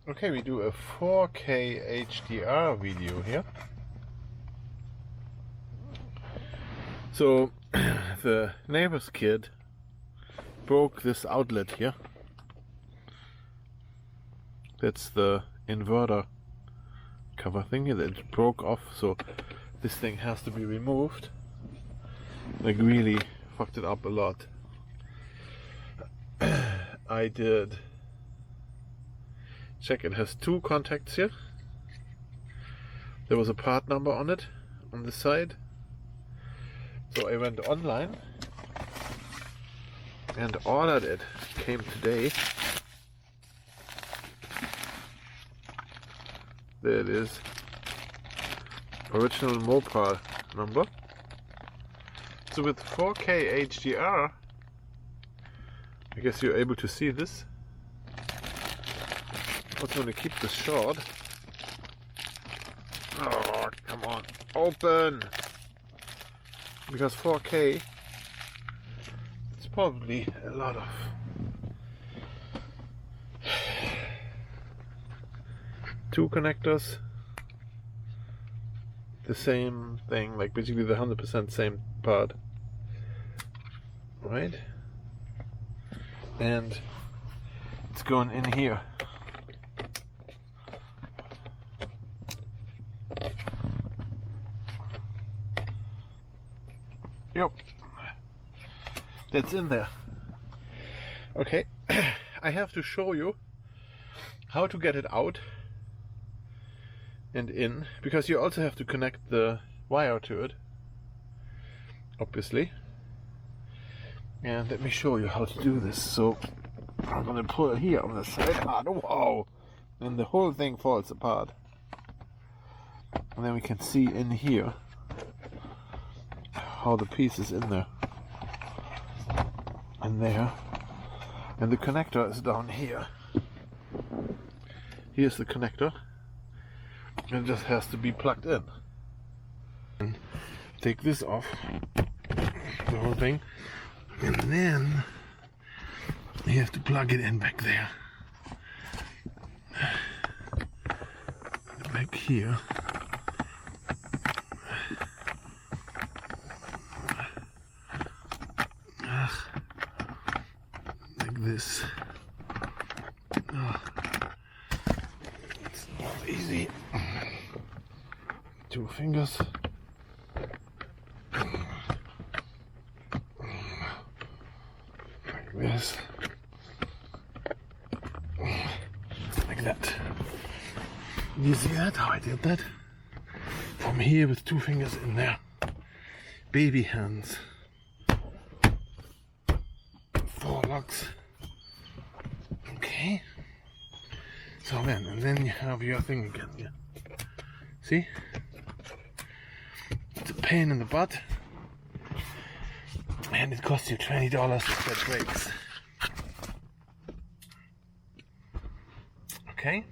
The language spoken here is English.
Okay, we do a 4K HDR video here. So the neighbor's kid broke this outlet here. That's the inverter cover thing that broke off, so this thing has to be removed. Like really fucked it up a lot. I did check, it has two contacts here. There was a part number on it on the side. So I went online and ordered it. Came today. There it is. Original Mopar number. So with 4K HDR, I guess you're able to see this. I'm going to keep this short. Oh, come on. Open! Because 4K, it's probably a lot of two connectors, the same thing, like basically the 100% same part, right? And it's going in here. Yep, that's in there. Okay, I have to show you how to get it out and in, because you also have to connect the wire to it, obviously. And let me show you how to do this. So I'm gonna pull it here on the side. Wow! And the whole thing falls apart. And then we can see in here how the piece is in there and there, and the connector is down here. Here's the connector, and it just has to be plugged in. And take this off, the whole thing, and then you have to plug it in back there, back here. Like this. Oh, it's not easy. 2 fingers. Like this. Like that. You see that? How I did that? From here with 2 fingers in there. Baby hands. 4 locks. Okay. So then you have your thing again. Yeah. See? It's a pain in the butt. And it costs you $20 to set brakes. Okay.